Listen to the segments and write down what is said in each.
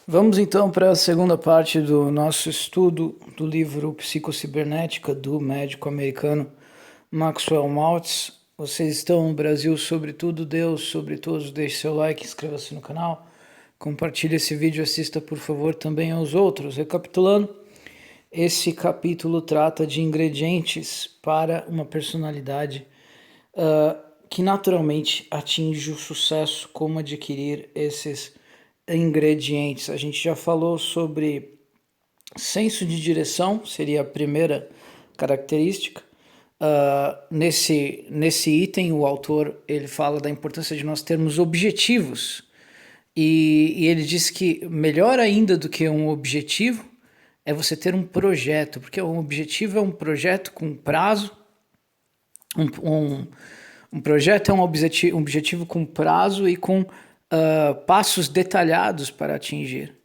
Vamos então para a segunda parte do nosso estudo do livro Psicocibernética do médico americano Maxwell Maltz. Vocês estão no Brasil, sobretudo Deus, sobre todos, deixe seu like, inscreva-se no canal, compartilhe esse vídeo, assista por favor também aos outros. Recapitulando, esse capítulo trata de ingredientes para uma personalidade que naturalmente atinge o sucesso, como adquirir esses ingredientes. A gente já falou sobre senso de direção, seria a primeira característica. Nesse item, o autor ele fala da importância de nós termos objetivos. E ele diz que melhor ainda do que um objetivo é você ter um projeto, porque um objetivo é um projeto com prazo, um projeto é um objetivo com prazo e com passos detalhados para atingir.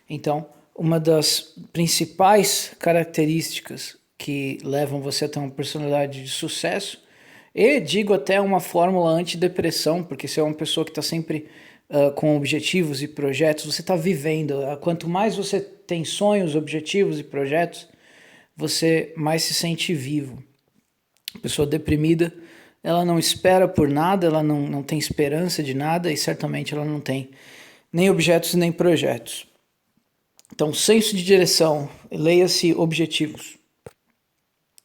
Então, uma das principais características que levam você a ter uma personalidade de sucesso, e digo até uma fórmula antidepressão, porque se é uma pessoa que está sempre com objetivos e projetos, você está vivendo. Quanto mais você tem sonhos, objetivos e projetos, você mais se sente vivo. A pessoa deprimida, ela não espera por nada, ela não tem esperança de nada e certamente ela não tem nem objetos nem projetos. Então, senso de direção, leia-se objetivos.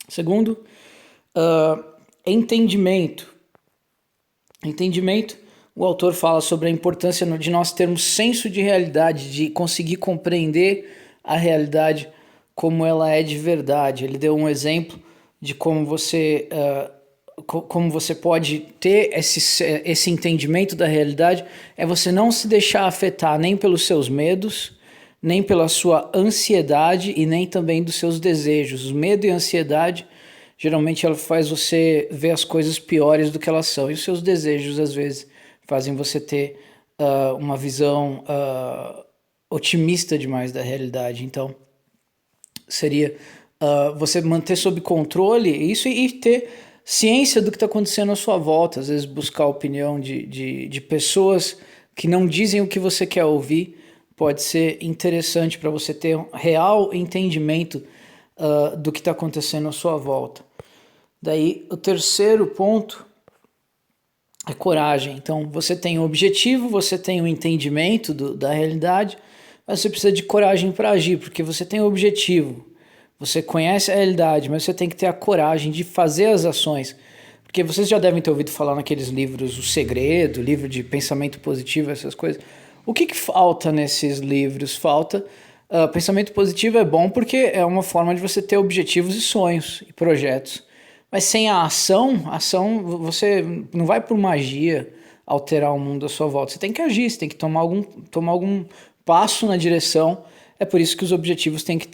Segundo, entendimento. Entendimento, o autor fala sobre a importância de nós termos senso de realidade, de conseguir compreender a realidade como ela é de verdade. Ele deu um exemplo de como você pode ter esse entendimento da realidade, é você não se deixar afetar nem pelos seus medos, nem pela sua ansiedade e nem também dos seus desejos. O medo e a ansiedade, geralmente ela faz você ver as coisas piores do que elas são. E os seus desejos, às vezes, fazem você ter uma visão otimista demais da realidade. Então, seria você manter sob controle isso e ter ciência do que está acontecendo à sua volta. Às vezes buscar a opinião de pessoas que não dizem o que você quer ouvir pode ser interessante para você ter um real entendimento do que está acontecendo à sua volta. Daí, o terceiro ponto é coragem. Então, você tem um objetivo, você tem um entendimento da realidade, mas você precisa de coragem para agir, porque você tem um objetivo, você conhece a realidade, mas você tem que ter a coragem de fazer as ações. Porque vocês já devem ter ouvido falar naqueles livros O Segredo, livro de pensamento positivo, essas coisas. O que falta nesses livros? Falta pensamento positivo é bom porque é uma forma de você ter objetivos e sonhos e projetos. Mas sem a ação você não vai por magia alterar o mundo à sua volta. Você tem que agir, você tem que tomar algum passo na direção. É por isso que os objetivos têm que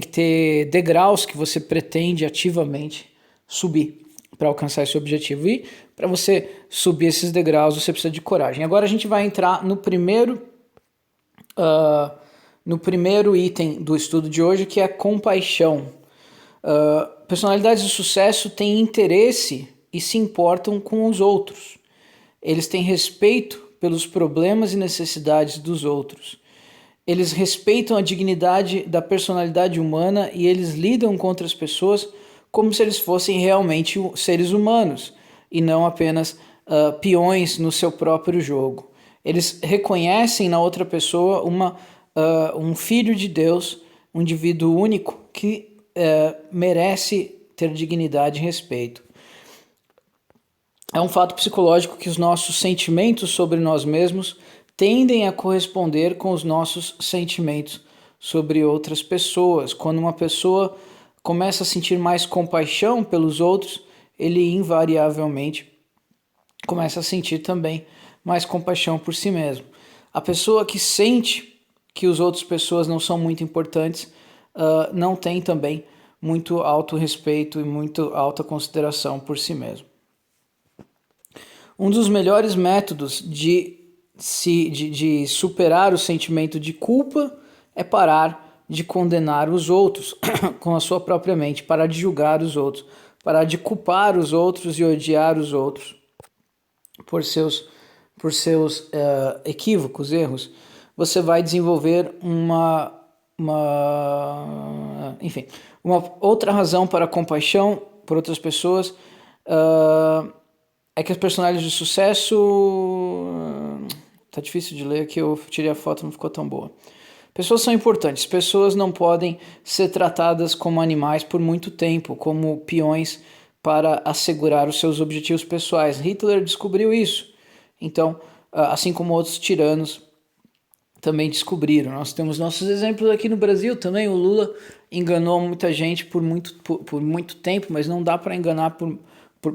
ter degraus que você pretende ativamente subir para alcançar esse objetivo. E para você subir esses degraus, você precisa de coragem. Agora a gente vai entrar no primeiro item do estudo de hoje, que é a compaixão. Personalidades de sucesso têm interesse e se importam com os outros. Eles têm respeito pelos problemas e necessidades dos outros. Eles respeitam a dignidade da personalidade humana e eles lidam com outras pessoas como se eles fossem realmente seres humanos e não apenas peões no seu próprio jogo. Eles reconhecem na outra pessoa um filho de Deus, um indivíduo único que merece ter dignidade e respeito. É um fato psicológico que os nossos sentimentos sobre nós mesmos tendem a corresponder com os nossos sentimentos sobre outras pessoas. Quando uma pessoa começa a sentir mais compaixão pelos outros, ele invariavelmente começa a sentir também mais compaixão por si mesmo. A pessoa que sente que as outras pessoas não são muito importantes não tem também muito autorrespeito e muito alta consideração por si mesmo. Um dos melhores métodos de superar o sentimento de culpa é parar de condenar os outros com a sua própria mente, parar de julgar os outros, parar de culpar os outros e odiar os outros por seus equívocos, erros. você vai desenvolver enfim, uma outra razão para a compaixão por outras pessoas é que as personalidades de sucesso... Tá difícil de ler aqui, eu tirei a foto, não ficou tão boa. Pessoas são importantes, pessoas não podem ser tratadas como animais por muito tempo, como peões para assegurar os seus objetivos pessoais. Hitler descobriu isso. Então, assim como outros tiranos também descobriram. Nós temos nossos exemplos aqui no Brasil também. O Lula enganou muita gente por muito tempo, mas não dá para enganar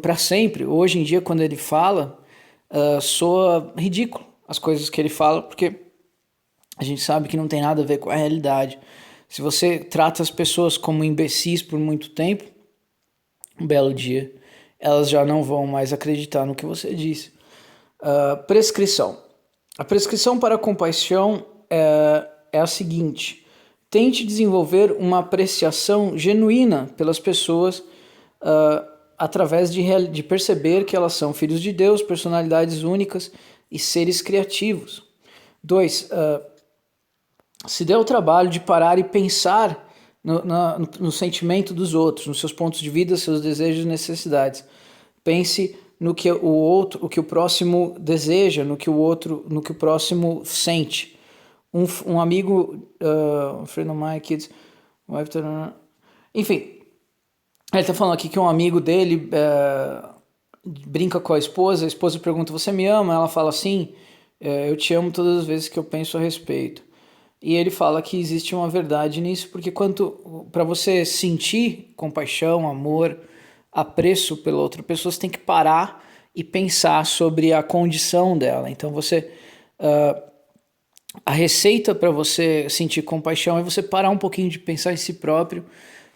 para sempre. Hoje em dia, quando ele fala, soa ridículo as coisas que ele fala, porque a gente sabe que não tem nada a ver com a realidade. Se você trata as pessoas como imbecis por muito tempo, um belo dia, elas já não vão mais acreditar no que você disse. Prescrição. A prescrição para a compaixão é a seguinte: tente desenvolver uma apreciação genuína pelas pessoas através de perceber que elas são filhos de Deus, personalidades únicas e seres criativos. 2. Se dê o trabalho de parar e pensar no sentimento dos outros, nos seus pontos de vida, seus desejos e necessidades. Pense no que o que o próximo deseja, no que o próximo sente. Um amigo, um friend of mine, kids, enfim, ele está falando aqui que um amigo dele brinca com a esposa pergunta: você me ama? Ela fala: sim, eu te amo todas as vezes que eu penso a respeito. E ele fala que existe uma verdade nisso, porque para você sentir compaixão, amor, apreço pela outra pessoa, você tem que parar e pensar sobre a condição dela. Então a receita para você sentir compaixão é você parar um pouquinho de pensar em si próprio.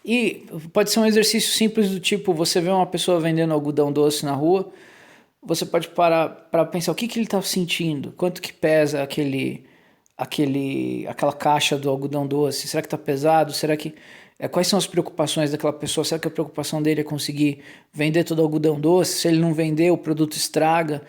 E pode ser um exercício simples do tipo: você vê uma pessoa vendendo algodão doce na rua, você pode parar para pensar o que ele está sentindo, quanto que pesa aquela caixa do algodão doce. Será que está pesado? Será que quais são as preocupações daquela pessoa? Será que a preocupação dele é conseguir vender todo o algodão doce? Se ele não vender, o produto estraga.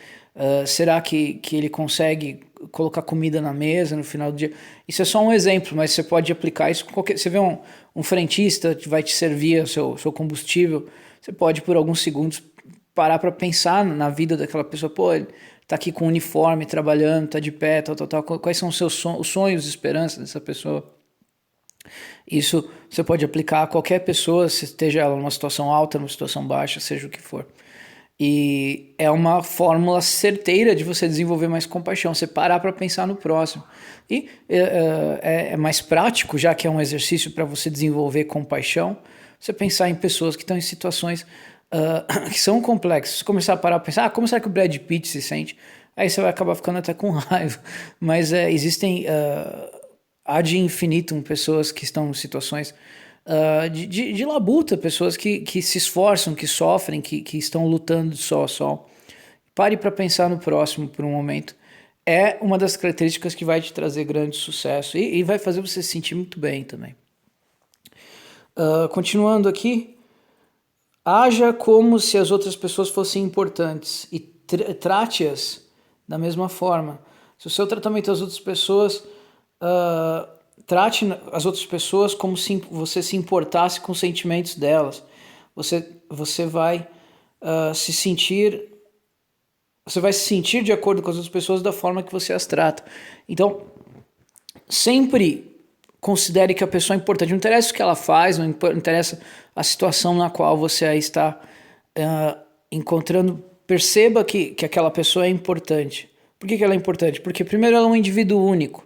Será que ele consegue colocar comida na mesa no final do dia? Isso é só um exemplo, mas você pode aplicar isso com qualquer... Você vê um frentista que vai te servir o seu combustível, você pode por alguns segundos parar para pensar na vida daquela pessoa. Pô, ele tá aqui com uniforme, trabalhando, tá de pé, tal. Quais são os seus os sonhos e esperanças dessa pessoa? Isso você pode aplicar a qualquer pessoa, se esteja ela numa situação alta, numa situação baixa, seja o que for. E é uma fórmula certeira de você desenvolver mais compaixão, você parar para pensar no próximo. E é mais prático, já que é um exercício para você desenvolver compaixão, você pensar em pessoas que estão em situações que são complexas. Você começar a parar para pensar: como será que o Brad Pitt se sente? Aí você vai acabar ficando até com raiva. Mas existem ad infinitum pessoas que estão em situações de labuta, pessoas que se esforçam, que sofrem, que estão lutando de sol a sol. Pare para pensar no próximo por um momento. É uma das características que vai te trazer grande sucesso e vai fazer você se sentir muito bem também. Continuando aqui, haja como se as outras pessoas fossem importantes e trate-as da mesma forma. Se o seu tratamento às outras pessoas... trate as outras pessoas como se você se importasse com os sentimentos delas. Você vai se sentir de acordo com as outras pessoas da forma que você as trata. Então, sempre considere que a pessoa é importante. Não interessa o que ela faz, não interessa a situação na qual você aí está encontrando. Perceba que aquela pessoa é importante. Por que ela é importante? Porque, primeiro, ela é um indivíduo único.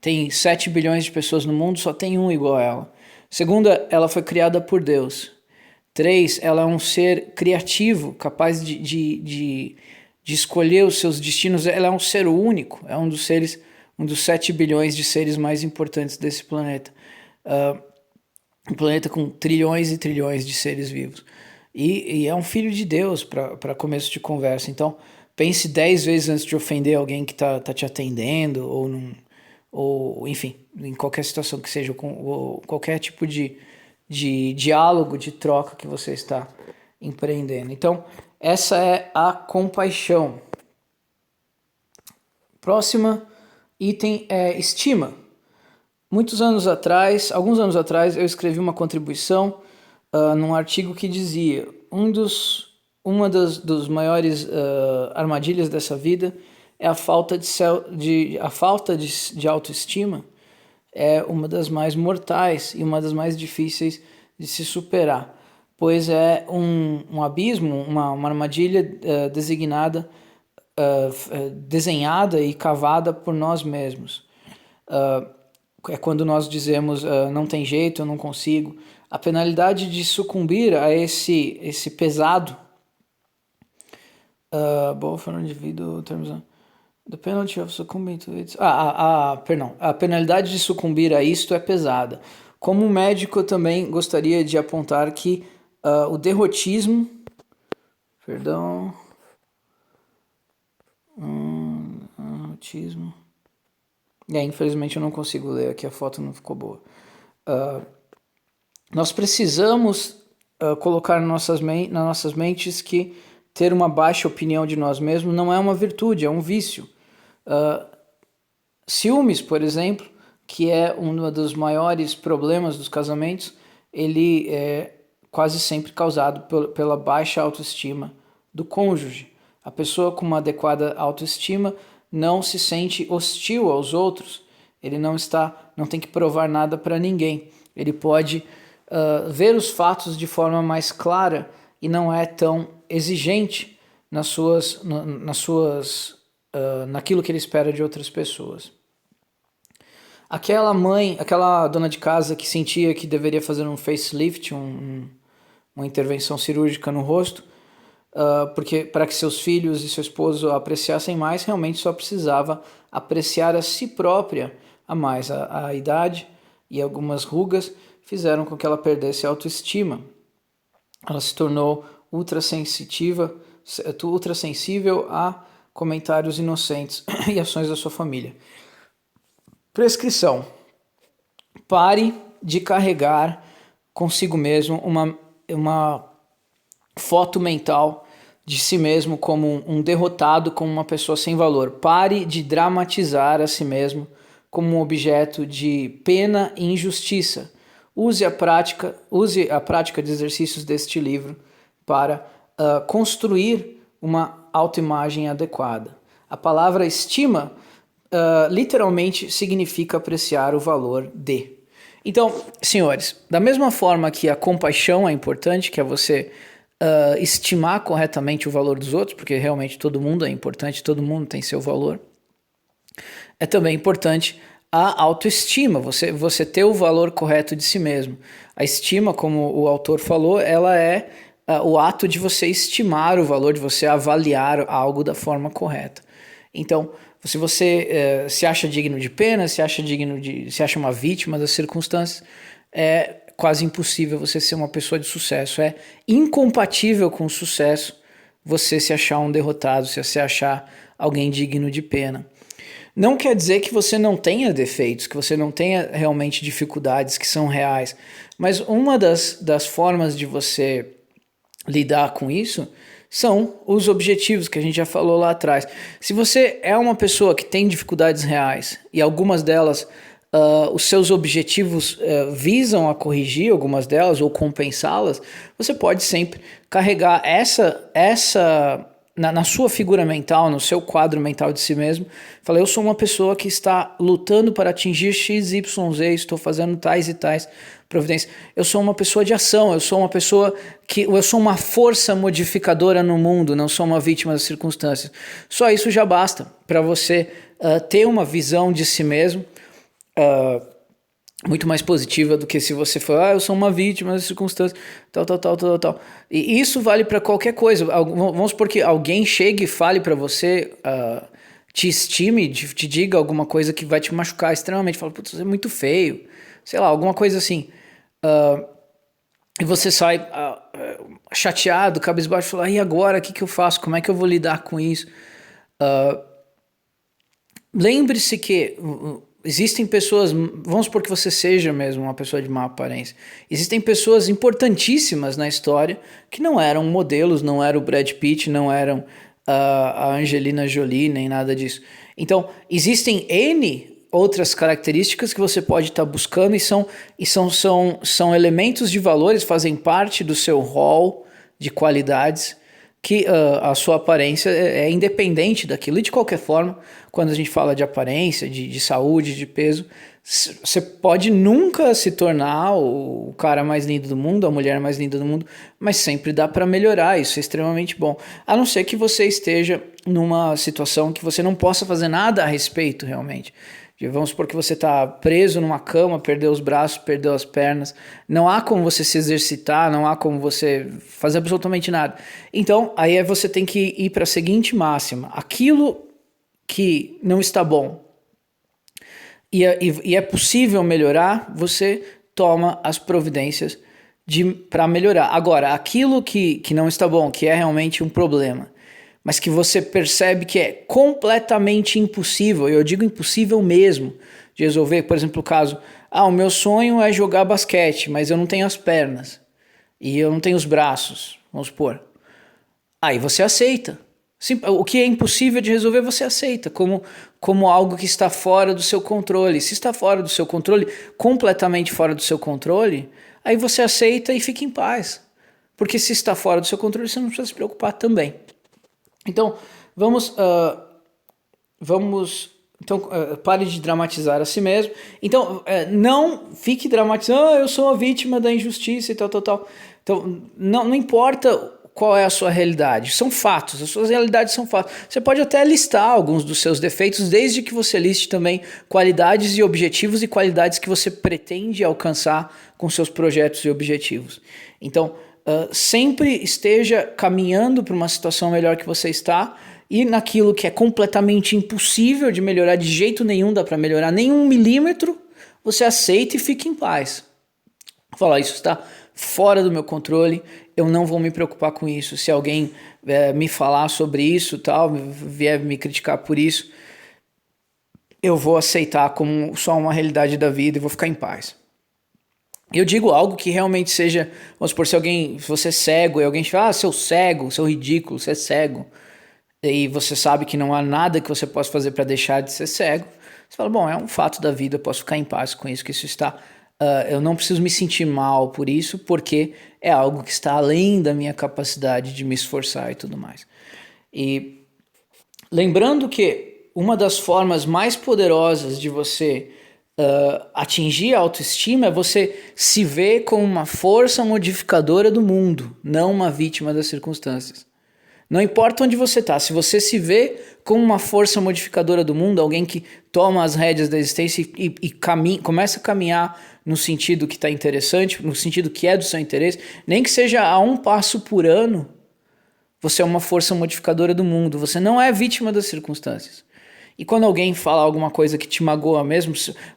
Tem 7 bilhões de pessoas no mundo, só tem um igual a ela. Segunda, ela foi criada por Deus. 3, ela é um ser criativo, capaz de escolher os seus destinos. Ela é um ser único, é um dos 7 bilhões de seres mais importantes desse planeta. Um planeta com trilhões e trilhões de seres vivos. E é um filho de Deus para começo de conversa. Então, pense 10 vezes antes de ofender alguém que tá te atendendo, ou enfim, em qualquer situação que seja, ou qualquer tipo de diálogo, de troca que você está empreendendo. Então, essa é a compaixão. Próxima item é estima. Alguns anos atrás, eu escrevi uma contribuição num artigo que dizia uma das maiores armadilhas dessa vida é a falta de autoestima, é uma das mais mortais e uma das mais difíceis de se superar, pois é um abismo, uma armadilha desenhada e cavada por nós mesmos. É quando nós dizemos não tem jeito, eu não consigo. A penalidade de sucumbir a esse pesado for an individual terms of the penalty of succumbing to it. Perdão. A penalidade de sucumbir a isto é pesada. Como médico, eu também gostaria de apontar que o derrotismo, derrotismo. Infelizmente eu não consigo ler aqui, a foto não ficou boa. Nós precisamos colocar nas nossas mentes que ter uma baixa opinião de nós mesmos não é uma virtude, é um vício. Ciúmes, por exemplo, que é um dos maiores problemas dos casamentos, ele é quase sempre causado pela baixa autoestima do cônjuge. A pessoa com uma adequada autoestima não se sente hostil aos outros, ele não tem que provar nada para ninguém, ele pode ver os fatos de forma mais clara e não é tão exigente naquilo que ele espera de outras pessoas. Aquela dona de casa que sentia que deveria fazer um facelift, uma intervenção cirúrgica no rosto, porque para que seus filhos e seu esposo apreciassem mais, realmente só precisava apreciar a si própria a mais. A idade e algumas rugas fizeram com que ela perdesse a autoestima. Ela se tornou ultrassensível a comentários inocentes e ações da sua família. Prescrição. Pare de carregar consigo mesmo uma foto mental de si mesmo como um derrotado, como uma pessoa sem valor. Pare de dramatizar a si mesmo como um objeto de pena e injustiça. Use a prática de exercícios deste livro para construir uma autoimagem adequada. A palavra estima literalmente significa apreciar o valor de. Então, senhores, da mesma forma que a compaixão é importante, que é você estimar corretamente o valor dos outros, porque realmente todo mundo é importante, todo mundo tem seu valor, é também importante a autoestima, você ter o valor correto de si mesmo. A estima, como o autor falou, ela é o ato de você estimar o valor, de você avaliar algo da forma correta. Então, se você se acha digno de pena, se acha uma vítima das circunstâncias, é quase impossível você ser uma pessoa de sucesso. É incompatível com o sucesso você se achar um derrotado, se você achar alguém digno de pena. Não quer dizer que você não tenha defeitos, que você não tenha realmente dificuldades que são reais, mas uma das formas de você lidar com isso são os objetivos que a gente já falou lá atrás. Se você é uma pessoa que tem dificuldades reais e algumas delas, os seus objetivos visam a corrigir algumas delas ou compensá-las, você pode sempre carregar na sua figura mental, no seu quadro mental de si mesmo, fala, eu sou uma pessoa que está lutando para atingir X, Y, Z, estou fazendo tais e tais providências. Eu sou uma pessoa de ação, eu sou uma força modificadora no mundo, não sou uma vítima das circunstâncias. Só isso já basta para você ter uma visão de si mesmo muito mais positiva do que se você for, eu sou uma vítima das circunstâncias, tal. E isso vale para qualquer coisa. Vamos supor que alguém chegue e fale para você, te estime, te diga alguma coisa que vai te machucar extremamente. Fala, putz, você é muito feio. Sei lá, alguma coisa assim. E você sai chateado, cabisbaixo, fala, e agora, o que eu faço? Como é que eu vou lidar com isso? Lembre-se que existem pessoas, vamos supor que você seja mesmo uma pessoa de má aparência, existem pessoas importantíssimas na história que não eram modelos, não eram o Brad Pitt, não eram a Angelina Jolie, nem nada disso. Então, existem N outras características que você pode estar buscando são elementos de valores, fazem parte do seu rol de qualidades que a sua aparência é independente daquilo. E de qualquer forma, quando a gente fala de aparência, de saúde, de peso, você pode nunca se tornar o cara mais lindo do mundo, a mulher mais linda do mundo, mas sempre dá para melhorar, isso é extremamente bom. A não ser que você esteja numa situação que você não possa fazer nada a respeito realmente. Vamos supor que você está preso numa cama, perdeu os braços, perdeu as pernas. Não há como você se exercitar, não há como você fazer absolutamente nada. Então, aí você tem que ir para a seguinte máxima. Aquilo que não está bom e é possível melhorar, você toma as providências para melhorar. Agora, aquilo que não está bom, que é realmente um problema, mas que você percebe que é completamente impossível, eu digo impossível mesmo, de resolver. Por exemplo, o caso, o meu sonho é jogar basquete, mas eu não tenho as pernas e eu não tenho os braços, vamos supor. Aí você aceita. O que é impossível de resolver, você aceita como algo que está fora do seu controle. Se está fora do seu controle, completamente fora do seu controle, aí você aceita e fica em paz. Porque se está fora do seu controle, você não precisa se preocupar também. Então, pare de dramatizar a si mesmo. Então, não fique dramatizando, eu sou a vítima da injustiça e tal. Então, não importa qual é a sua realidade, são fatos, as suas realidades são fatos. Você pode até listar alguns dos seus defeitos, desde que você liste também qualidades e objetivos e qualidades que você pretende alcançar com seus projetos e objetivos. Então, sempre esteja caminhando para uma situação melhor que você está, e naquilo que é completamente impossível de melhorar, de jeito nenhum dá para melhorar, nem 1 milímetro, você aceita e fica em paz. Fala, isso está fora do meu controle, eu não vou me preocupar com isso. Se alguém me falar sobre isso, vier me criticar por isso, eu vou aceitar como só uma realidade da vida e vou ficar em paz. Eu digo algo que realmente seja, vamos supor, se você é cego e alguém te fala, seu cego, seu ridículo, você é cego, e você sabe que não há nada que você possa fazer para deixar de ser cego, você fala, bom, é um fato da vida, eu posso ficar em paz com isso, que isso está, eu não preciso me sentir mal por isso, porque é algo que está além da minha capacidade de me esforçar e tudo mais. E lembrando que uma das formas mais poderosas de você atingir a autoestima é você se ver como uma força modificadora do mundo, não uma vítima das circunstâncias. Não importa onde você está, se você se vê como uma força modificadora do mundo, alguém que toma as rédeas da existência e começa a caminhar no sentido que está interessante, no sentido que é do seu interesse, nem que seja a 1 passo por ano, você é uma força modificadora do mundo, você não é vítima das circunstâncias. E quando alguém fala alguma coisa que te magoa mesmo,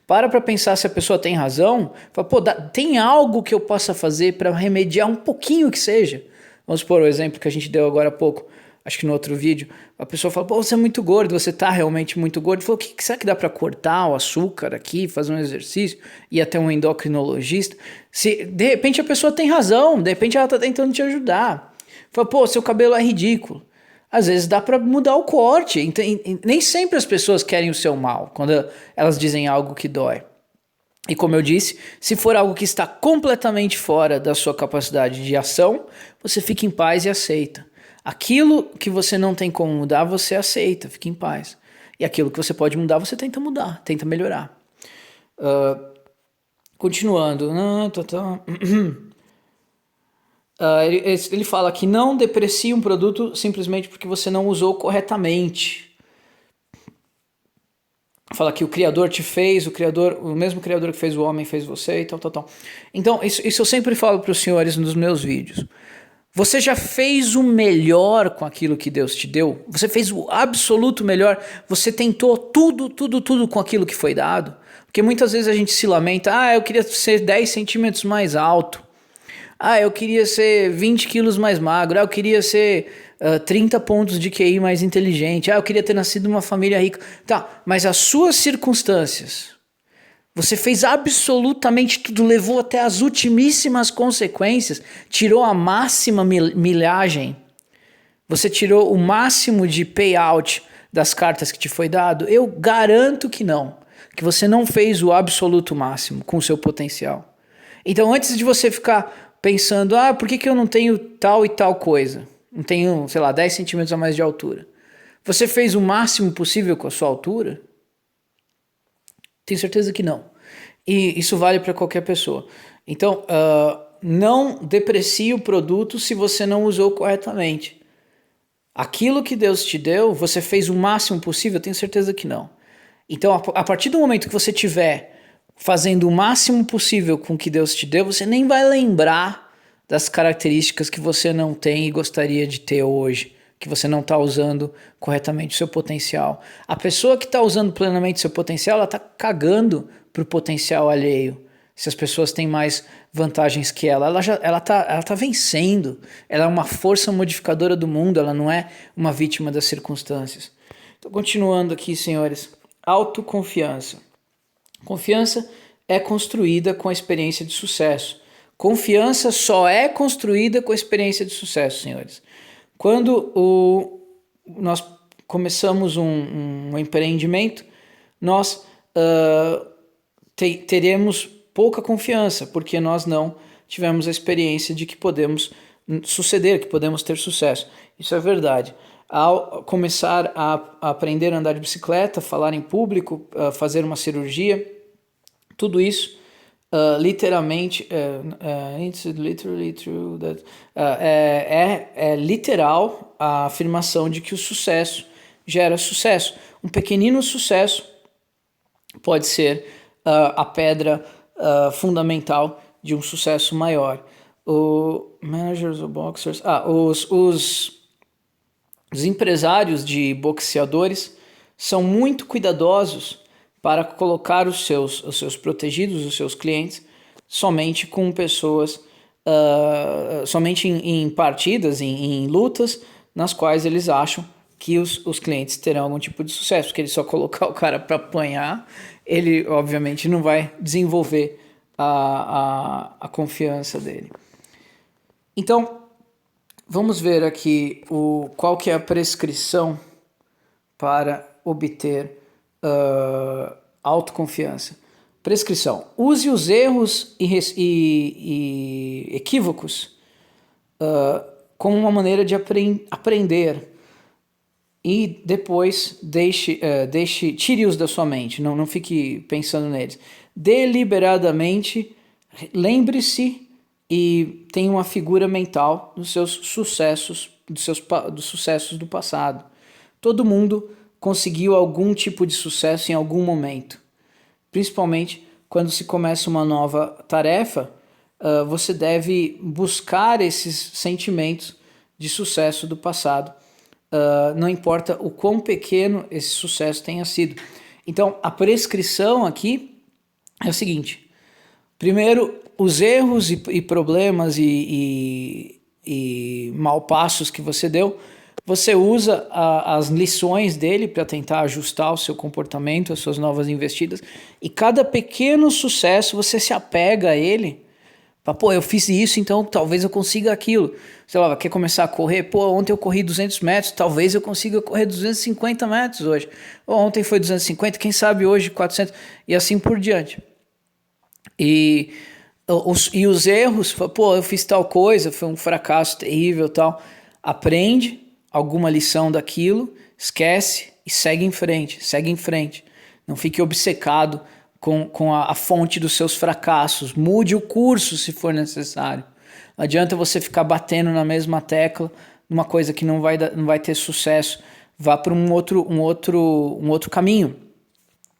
para pensar se a pessoa tem razão, fala, tem algo que eu possa fazer para remediar um pouquinho que seja. Vamos supor o exemplo que a gente deu agora há pouco, acho que no outro vídeo, a pessoa fala, você é muito gordo, você tá realmente muito gordo. Falou, será que dá para cortar o açúcar aqui, fazer um exercício, ir até um endocrinologista? Se de repente a pessoa tem razão, de repente ela tá tentando te ajudar. Fala, seu cabelo é ridículo. Às vezes dá para mudar o corte. Nem sempre as pessoas querem o seu mal quando elas dizem algo que dói. E como eu disse, se for algo que está completamente fora da sua capacidade de ação, você fica em paz e aceita. Aquilo que você não tem como mudar, você aceita, fica em paz. E aquilo que você pode mudar, você tenta mudar, tenta melhorar. Continuando. Ele fala que não deprecie um produto simplesmente porque você não usou corretamente. Fala que o Criador te fez, o mesmo Criador que fez o homem fez você e tal. Então, isso eu sempre falo para os senhores nos meus vídeos. Você já fez o melhor com aquilo que Deus te deu? Você fez o absoluto melhor? Você tentou tudo com aquilo que foi dado? Porque muitas vezes a gente se lamenta, eu queria ser 10 centímetros mais alto. Eu queria ser 20 quilos mais magro. Eu queria ser 30 pontos de QI mais inteligente. Eu queria ter nascido numa família rica. Tá, mas as suas circunstâncias, você fez absolutamente tudo, levou até as ultimíssimas consequências, tirou a máxima milhagem, você tirou o máximo de payout das cartas que te foi dado? Eu garanto que não, que você não fez o absoluto máximo com o seu potencial. Então, antes de você ficar pensando, por que eu não tenho tal e tal coisa? Não tenho, sei lá, 10 centímetros a mais de altura. Você fez o máximo possível com a sua altura? Tenho certeza que não. E isso vale para qualquer pessoa. Então, não deprecie o produto se você não usou corretamente. Aquilo que Deus te deu, você fez o máximo possível? Tenho certeza que não. Então, a partir do momento que você estiver fazendo o máximo possível com o que Deus te deu, você nem vai lembrar das características que você não tem e gostaria de ter hoje, que você não está usando corretamente o seu potencial. A pessoa que está usando plenamente o seu potencial, ela está cagando para o potencial alheio. Se as pessoas têm mais vantagens que ela tá vencendo. Ela é uma força modificadora do mundo, ela não é uma vítima das circunstâncias. Então, continuando aqui, senhores. Autoconfiança. Confiança é construída com a experiência de sucesso. Confiança só é construída com a experiência de sucesso, senhores. Quando nós começamos um empreendimento, nós teremos pouca confiança, porque nós não tivemos a experiência de que podemos suceder, que podemos ter sucesso. Isso é verdade. Ao começar a aprender a andar de bicicleta, falar em público, fazer uma cirurgia, tudo isso literalmente it's literally true that, é literal a afirmação de que o sucesso gera sucesso. Um pequenino sucesso pode ser a pedra fundamental de um sucesso maior. O managers ou boxers, os empresários de boxeadores são muito cuidadosos para colocar os seus protegidos, os seus clientes, somente com pessoas, somente em partidas, em lutas, nas quais eles acham que os clientes terão algum tipo de sucesso, porque ele só colocar o cara para apanhar, ele obviamente não vai desenvolver a confiança dele. Então, vamos ver aqui qual que é a prescrição para obter autoconfiança. Prescrição. Use os erros e equívocos como uma maneira de aprender e depois tire-os da sua mente, não fique pensando neles. Deliberadamente, lembre-se e tenha uma figura mental dos seus sucessos, dos sucessos do passado. Todo mundo conseguiu algum tipo de sucesso em algum momento. Principalmente quando se começa uma nova tarefa, você deve buscar esses sentimentos de sucesso do passado. Não importa o quão pequeno esse sucesso tenha sido. Então, a prescrição aqui é o seguinte. Primeiro, os erros e problemas e malpassos que você deu, você usa as lições dele para tentar ajustar o seu comportamento, as suas novas investidas, e cada pequeno sucesso você se apega a ele, eu fiz isso, então talvez eu consiga aquilo. Sei lá, quer começar a correr? Ontem eu corri 200 metros, talvez eu consiga correr 250 metros hoje. Ontem foi 250, quem sabe hoje 400, e assim por diante. E os erros, eu fiz tal coisa, foi um fracasso terrível, tal. Aprende alguma lição daquilo, esquece e segue em frente. Não fique obcecado com a fonte dos seus fracassos. Mude o curso se for necessário. Não adianta você ficar batendo na mesma tecla numa coisa que não vai ter sucesso. Vá para um outro caminho.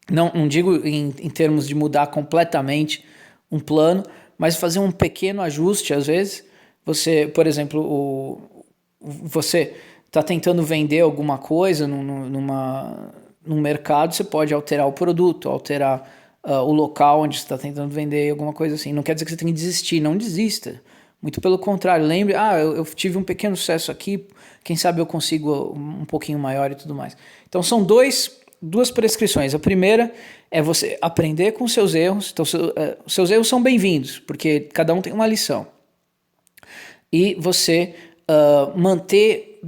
Não digo em termos de mudar completamente um plano, mas fazer um pequeno ajuste às vezes. Você, por exemplo, você está tentando vender alguma coisa num mercado, você pode alterar o produto, alterar o local onde você está tentando vender, alguma coisa assim. Não quer dizer que você tem que desistir, não desista. Muito pelo contrário, lembre, eu tive um pequeno sucesso aqui, quem sabe eu consigo um pouquinho maior e tudo mais. Então são duas prescrições. A primeira é você aprender com seus erros. Então seus erros são bem-vindos, porque cada um tem uma lição. E você manter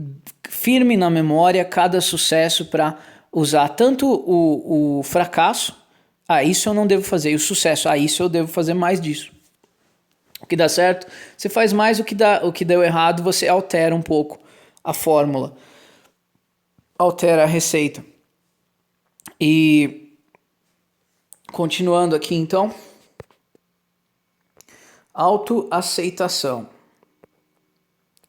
firme na memória cada sucesso para usar tanto o fracasso, isso eu não devo fazer, e o sucesso, isso eu devo fazer mais disso. O que dá certo, você faz mais, o que deu errado, você altera um pouco a fórmula, altera a receita. E continuando aqui então, autoaceitação.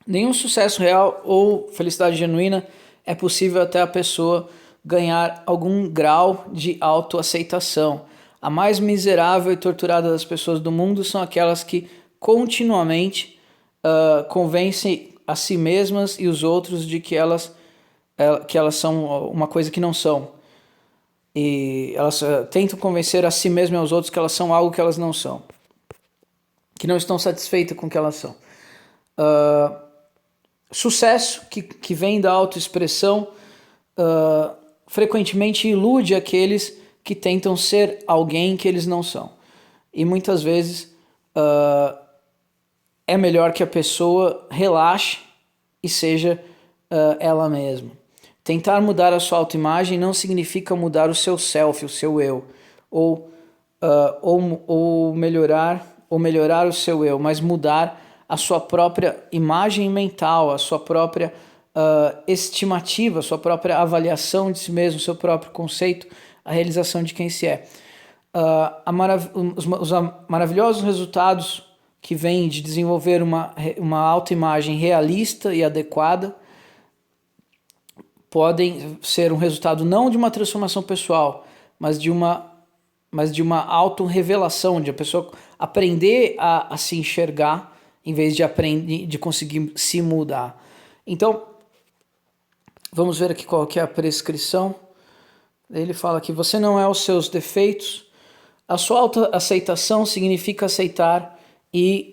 Nenhum sucesso real ou felicidade genuína é possível até a pessoa ganhar algum grau de autoaceitação. A mais miserável e torturada das pessoas do mundo são aquelas que continuamente convencem a si mesmas e os outros de que elas são uma coisa que não são. E elas tentam convencer a si mesmas e aos outros que elas são algo que elas não são. Que não estão satisfeitas com o que elas são. Sucesso que vem da autoexpressão frequentemente ilude aqueles que tentam ser alguém que eles não são. E muitas vezes é melhor que a pessoa relaxe e seja ela mesma. Tentar mudar a sua autoimagem não significa mudar o seu self, o seu eu, ou melhorar o seu eu, mas mudar a sua própria imagem mental, a sua própria estimativa, a sua própria avaliação de si mesmo, o seu próprio conceito, a realização de quem se é. Os maravilhosos resultados que vêm de desenvolver uma autoimagem realista e adequada podem ser um resultado não de uma transformação pessoal, mas de uma auto-revelação, de a pessoa aprender a se enxergar em vez de conseguir se mudar. Então, vamos ver aqui qual que é a prescrição. Ele fala que você não é os seus defeitos. A sua autoaceitação significa aceitar e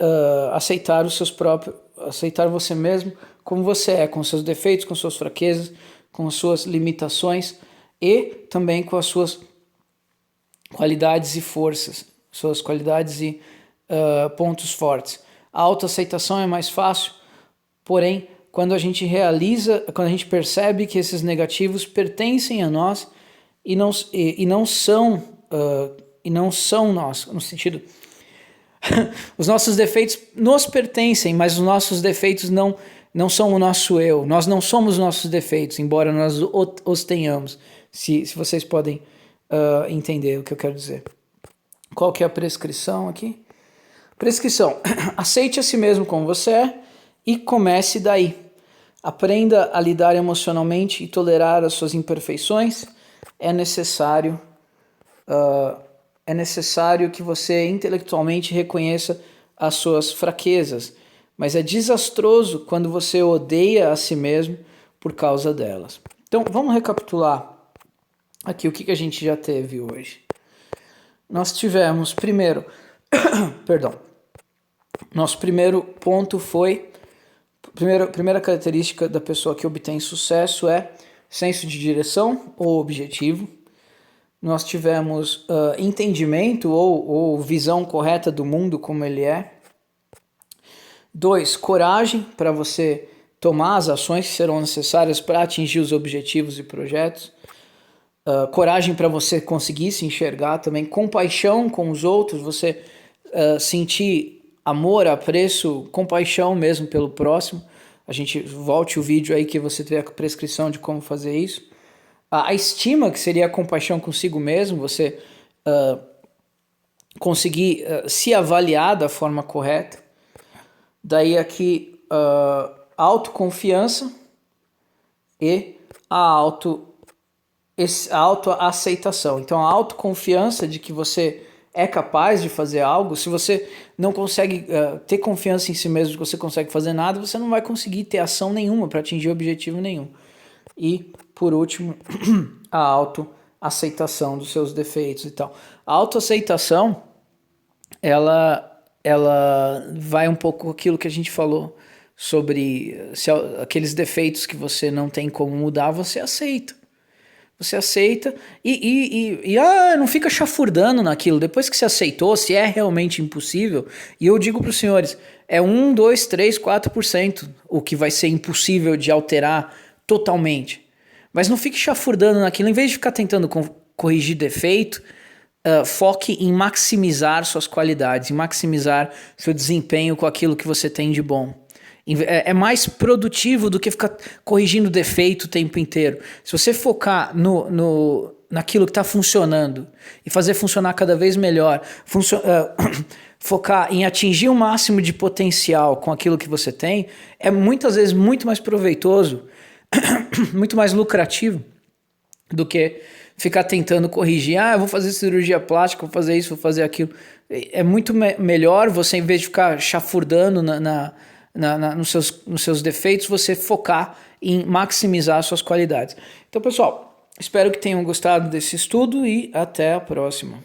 aceitar aceitar você mesmo como você é, com seus defeitos, com suas fraquezas, com as suas limitações e também com as suas qualidades e forças, suas qualidades e pontos fortes. A autoaceitação é mais fácil, porém, quando a gente percebe que esses negativos pertencem a nós e não são nós, no sentido os nossos defeitos nos pertencem, mas os nossos defeitos não são o nosso eu. Nós não somos nossos defeitos, embora nós os tenhamos. Se vocês podem entender o que eu quero dizer. Qual que é a prescrição aqui? Prescrição. Aceite a si mesmo como você é e comece daí. Aprenda a lidar emocionalmente e tolerar as suas imperfeições. É necessário que você intelectualmente reconheça as suas fraquezas, mas é desastroso quando você odeia a si mesmo por causa delas. Então, vamos recapitular aqui o que a gente já teve hoje. Nós tivemos, primeiro, nosso primeiro ponto foi, primeira característica da pessoa que obtém sucesso é senso de direção ou objetivo. Nós tivemos entendimento ou visão correta do mundo como ele é. 2, coragem para você tomar as ações que serão necessárias para atingir os objetivos e projetos. Coragem para você conseguir se enxergar também. Compaixão com os outros, você sentir amor, apreço, compaixão mesmo pelo próximo. A gente volte o vídeo aí que você tem a prescrição de como fazer isso. A estima, que seria a compaixão consigo mesmo, você conseguir se avaliar da forma correta. Daí aqui a autoconfiança e a autoaceitação. Então a autoconfiança de que você é capaz de fazer algo. Se você não consegue ter confiança em si mesmo de que você consegue fazer nada, você não vai conseguir ter ação nenhuma para atingir objetivo nenhum. E, por último, a autoaceitação dos seus defeitos e tal. A autoaceitação, ela vai um pouco aquilo que a gente falou sobre aqueles defeitos que você não tem como mudar, você aceita. Você aceita e não fica chafurdando naquilo. Depois que você aceitou, se é realmente impossível, e eu digo para os senhores, é 1, 2, 3, 4% o que vai ser impossível de alterar totalmente. Mas não fique chafurdando naquilo. Em vez de ficar tentando corrigir defeito, foque em maximizar suas qualidades, em maximizar seu desempenho com aquilo que você tem de bom. É mais produtivo do que ficar corrigindo defeito o tempo inteiro. Se você focar naquilo que está funcionando e fazer funcionar cada vez melhor, focar em atingir o máximo de potencial com aquilo que você tem, é muitas vezes muito mais proveitoso, muito mais lucrativo do que ficar tentando corrigir. Eu vou fazer cirurgia plástica, vou fazer isso, vou fazer aquilo. É muito melhor você, em vez de ficar chafurdando nos seus defeitos, você focar em maximizar suas qualidades. Então, pessoal, espero que tenham gostado desse estudo e até a próxima.